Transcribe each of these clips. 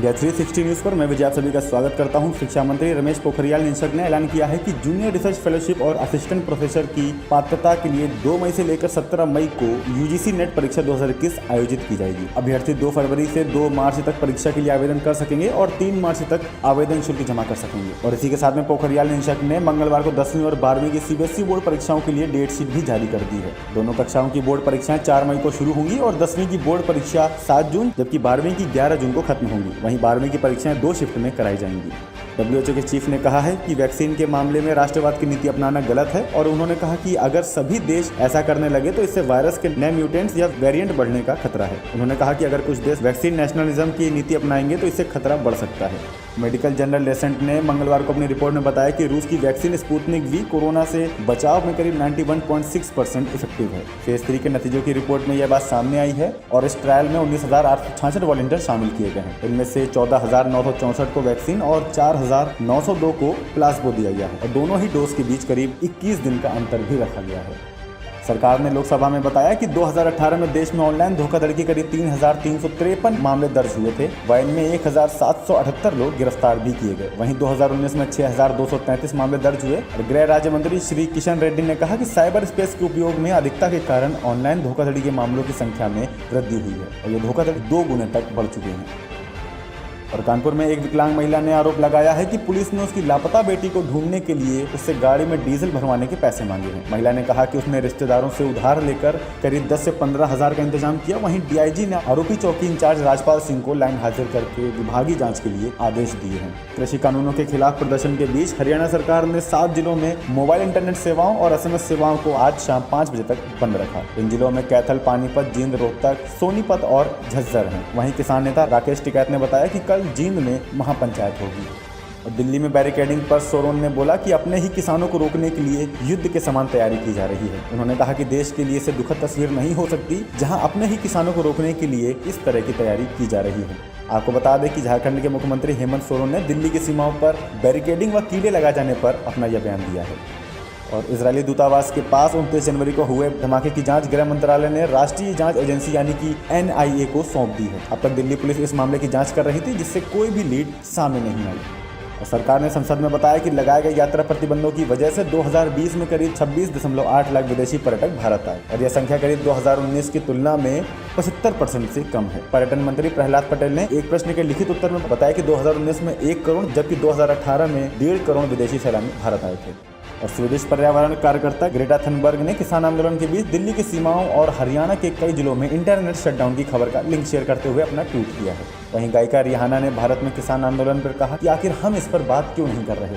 India 360 news पर मैं विजय आप सभी का स्वागत करता हूं। शिक्षा मंत्री रमेश पोखरियाल निशंक ने ऐलान किया है कि जूनियर रिसर्च फेलोशिप और असिस्टेंट प्रोफेसर की पात्रता के लिए 2 मई से लेकर 17 मई को यूजीसी नेट परीक्षा 2021 आयोजित की जाएगी। अभ्यर्थी 2 फरवरी से 2 मार्च तक परीक्षा के लिए आवेदन कर सकेंगे और 3 मार्च तक आवेदन शुल्क जमा कर सकेंगे। और इसी के साथ में पोखरियाल निशंक ने मंगलवार को 10वीं और 12वीं की सीबीएसई बोर्ड परीक्षाओं के लिए डेट शीट भी जारी कर दी है। दोनों कक्षाओं की बोर्ड परीक्षाएं 4 मई को शुरू होंगी और 10वीं की बोर्ड परीक्षा 7 जून जबकि 12वीं की 11 जून को खत्म होंगी। वहीं 12वीं की परीक्षाएं 2 शिफ्ट में कराई जाएंगी। WHO के चीफ ने कहा है कि वैक्सीन के मामले में राष्ट्रवाद की नीति अपनाना गलत है और उन्होंने कहा कि अगर सभी देश ऐसा करने लगे तो इससे वायरस के नए म्यूटेंट्स या वेरिएंट बढ़ने का खतरा है। उन्होंने कहा कि अगर कुछ देश वैक्सीन नेशनलिज्म की नीति अपनाएंगे तो इससे खतरा बढ़ सकता है। मेडिकल जर्नल लेसेंट ने मंगलवार को अपनी रिपोर्ट में बताया कि रूस की वैक्सीन स्पुतनिक वी कोरोना से बचाव में करीब 91.6% इफेक्टिव है। फेज 3 के नतीजों की रिपोर्ट में यह बात सामने आई है और इस ट्रायल में 19,866 वॉलंटियर शामिल किए गए हैं। इनमें से 14,964 को वैक्सीन और 4,902 को प्लाज्मा दिया गया है और दोनों ही डोज के बीच करीब 21 दिन का अंतर भी रखा गया है। सरकार ने लोकसभा में बताया कि 2018 में देश में ऑनलाइन धोखाधड़ी के करीब 3,353 मामले दर्ज हुए थे। वहीं इनमें 1,778 लोग गिरफ्तार भी किए गए। वहीं 2019 में 6,233 मामले दर्ज हुए और गृह राज्य मंत्री श्री किशन रेड्डी ने कहा कि साइबर स्पेस के उपयोग में अधिकता के कारण ऑनलाइन धोखाधड़ी के मामलों की संख्या में वृद्धि हुई है और ये धोखाधड़ी 2 गुने तक बढ़ चुके हैं। और कानपुर में एक विकलांग महिला ने आरोप लगाया है कि पुलिस ने उसकी लापता बेटी को ढूंढने के लिए उससे गाड़ी में डीजल भरवाने के पैसे मांगे हैं। महिला ने कहा कि उसने रिश्तेदारों से उधार लेकर करीब 10 से 15 हज़ार का इंतजाम किया। वहीं डीआईजी ने आरोपी चौकी इंचार्ज राजपाल सिंह को लाइन हाजिर करके विभागीय जांच के लिए आदेश दिए हैं। कृषि कानूनों के खिलाफ प्रदर्शन के बीच हरियाणा सरकार ने 7 जिलों में मोबाइल इंटरनेट सेवाओं और SMS सेवाओं को आज शाम 5 बजे तक बंद रखा। इन जिलों में कैथल, पानीपत, जींद, रोहतक, सोनीपत और झज्जर हैं। वहीं किसान नेता राकेश टिकैत ने बताया कि कल जींद में महापंचायत होगी। और दिल्ली में बैरिकेडिंग पर सोरेन ने बोला कि अपने ही किसानों को रोकने के लिए युद्ध के समान तैयारी की जा रही है। उन्होंने कहा कि देश के लिए इसे दुखद तस्वीर नहीं हो सकती जहां अपने ही किसानों को रोकने के लिए इस तरह की तैयारी की जा रही है। आपको बता दें कि झारखंड के मुख्यमंत्री हेमंत सोरेन ने दिल्ली की सीमाओं पर बैरिकेडिंग व कीड़े लगाए जाने पर अपना यह बयान दिया है। और इजरायली दूतावास के पास 29 जनवरी को हुए धमाके की जांच गृह मंत्रालय ने राष्ट्रीय जांच एजेंसी यानी कि NIA को सौंप दी है। अब तक दिल्ली पुलिस इस मामले की जांच कर रही थी जिससे कोई भी लीड सामने नहीं आई। और सरकार ने संसद में बताया कि लगाए गए यात्रा प्रतिबंधों की वजह से 2020 में करीब 26.8 लाख विदेशी पर्यटक भारत आए और यह संख्या करीब 2019 की तुलना में 75% से कम है। पर्यटन मंत्री प्रहलाद पटेल ने एक प्रश्न के लिखित उत्तर में बताया कि 2019 में 1 करोड़ जबकि 2018 में 1.5 करोड़ विदेशी सैलानी भारत आए थे। और स्वीडिश पर्यावरण कार्यकर्ता ग्रेटा थनबर्ग ने किसान आंदोलन के बीच दिल्ली की सीमाओं और हरियाणा के कई जिलों में इंटरनेट शटडाउन की खबर का लिंक शेयर करते हुए अपना ट्वीट किया है। वहीं गायिका रिहाना ने भारत में किसान आंदोलन पर कहा कि आखिर हम इस पर बात क्यों नहीं कर रहे।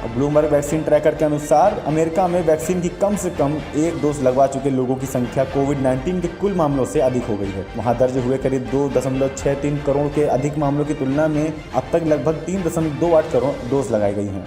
और ब्लूमबर्ग वैक्सीन ट्रैकर के अनुसार अमेरिका में वैक्सीन की कम से कम 1 डोज लगवा चुके लोगों की संख्या कोविड-19 के कुल मामलों से अधिक हो गई है। वहां दर्ज हुए करीब 2.63 करोड़ के अधिक मामलों की तुलना में अब तक लगभग 3.28 करोड़ डोज लगाई गई हैं।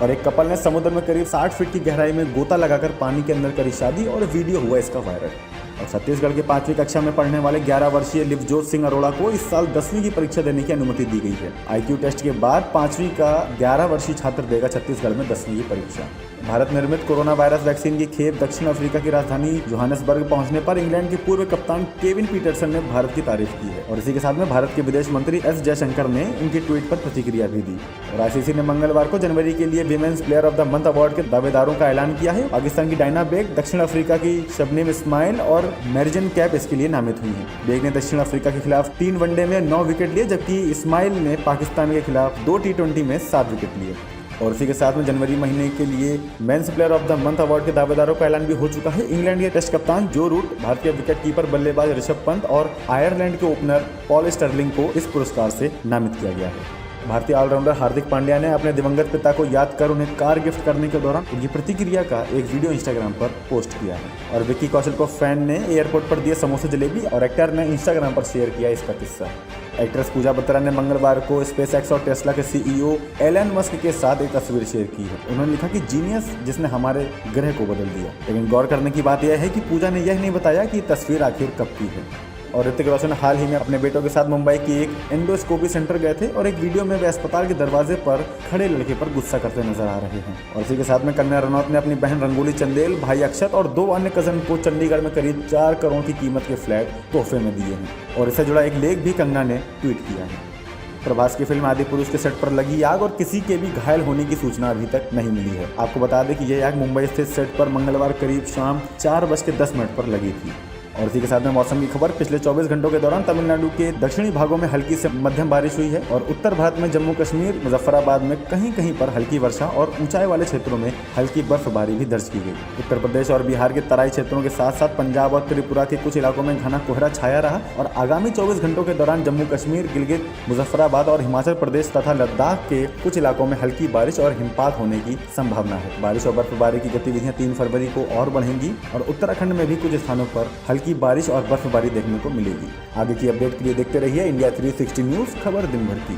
और एक कपल ने समुद्र में करीब 60 फीट की गहराई में गोता लगाकर पानी के अंदर करी शादी और वीडियो हुआ इसका वायरल। और छत्तीसगढ़ के 5वीं कक्षा में पढ़ने वाले 11 वर्षीय लिवजोत सिंह अरोड़ा को इस साल 10वीं की परीक्षा देने की अनुमति दी गई है। IQ टेस्ट के बाद 5वीं का 11 वर्षीय छात्र देगा छत्तीसगढ़ में 10वीं की परीक्षा। भारत निर्मित कोरोना वायरस वैक्सीन की खेप दक्षिण अफ्रीका की राजधानी जोहानिसबर्ग पहुंचने पर इंग्लैंड के पूर्व कप्तान केविन पीटरसन ने भारत की तारीफ की है। और इसी के साथ में भारत के विदेश मंत्री S जयशंकर ने उनके ट्वीट पर प्रतिक्रिया भी दी। और ICC ने मंगलवार को जनवरी के लिए women's player of the month award के दावेदारों का ऐलान किया है। पाकिस्तान की डायना बेग, दक्षिण अफ्रीका की शबनेम इस्माइल और मैरिजन कैप इसके लिए नामित हुई है। बेग ने दक्षिण अफ्रीका के खिलाफ 3 वनडे में 9 विकेट लिए जबकि इस्माइल ने पाकिस्तान के खिलाफ 2 T20 में 7 विकेट लिए। और इसी के साथ में जनवरी महीने के लिए men's player of the month award के दावेदारों का ऐलान भी हो चुका है। इंग्लैंड के टेस्ट कप्तान जो रूट, भारतीय विकेट कीपर बल्लेबाज ऋषभ पंत और आयरलैंड के ओपनर पॉल स्टर्लिंग को इस पुरस्कार से नामित किया गया है। भारतीय ऑलराउंडर हार्दिक पांड्या ने अपने दिवंगत पिता को याद कर उन्हें कार गिफ्ट करने के दौरान उनकी प्रतिक्रिया का एक वीडियो इंस्टाग्राम पर पोस्ट किया है। और विक्की कौशल को फैन ने एयरपोर्ट पर दिए समोसे जलेबी और एक्टर ने इंस्टाग्राम पर शेयर किया इसका किस्सा। एक्ट्रेस पूजा बत्रा ने मंगलवार को स्पेसएक्स और टेस्ला के CEO एलन मस्क के साथ एक तस्वीर शेयर की है। उन्होंने लिखा कि जीनियस जिसने हमारे ग्रह को बदल दिया। लेकिन गौर करने की बात यह है कि पूजा ने यह नहीं बताया कि तस्वीर आखिर कब की है। और ऋतिक रोशन हाल ही में अपने बेटों के साथ मुंबई की एक एंडोस्कोपी सेंटर गए थे और एक वीडियो में वे अस्पताल के दरवाजे पर खड़े लड़के पर गुस्सा करते नजर आ रहे हैं। और इसी के साथ में कंगना रनौत ने अपनी बहन रंगोली चंदेल, भाई अक्षत और 2 अन्य कजन को चंडीगढ़ में करीब 4 करोड़ की कीमत के फ्लैट तोहफे में दिए हैं। और इससे जुड़ा एक लेख भी कंगना ने ट्वीट किया है। प्रभास की फिल्म आदिपुरुष के सेट पर लगी आग और किसी के भी घायल होने की सूचना अभी तक नहीं मिली है। आपको बता दें कि यह आग मुंबई स्थित सेट पर मंगलवार करीब शाम 4:10 पर लगी थी। और इसी के साथ में मौसम की खबर। पिछले 24 घंटों के दौरान तमिलनाडु के दक्षिणी भागों में हल्की से मध्यम बारिश हुई है और उत्तर भारत में जम्मू कश्मीर, मुजफ्फराबाद में कहीं कहीं पर हल्की वर्षा और ऊंचाई वाले क्षेत्रों में हल्की बर्फबारी भी दर्ज की गई। उत्तर प्रदेश और बिहार के तराई क्षेत्रों के साथ साथ पंजाब और त्रिपुरा के कुछ इलाकों में घना कोहरा छाया रहा और आगामी 24 घंटों के दौरान जम्मू कश्मीर, गिलगित, मुजफ्फराबाद और हिमाचल प्रदेश तथा लद्दाख के कुछ इलाकों में हल्की बारिश और हिमपात होने की संभावना है। बारिश और बर्फबारी की गतिविधियां 3 फरवरी को और बढ़ेंगी और उत्तराखंड में भी कुछ स्थानों पर हल्की बारिश और बर्फबारी देखने को मिलेगी। आगे की अपडेट के लिए देखते रहिए इंडिया 360 न्यूज़, खबर दिन भर की।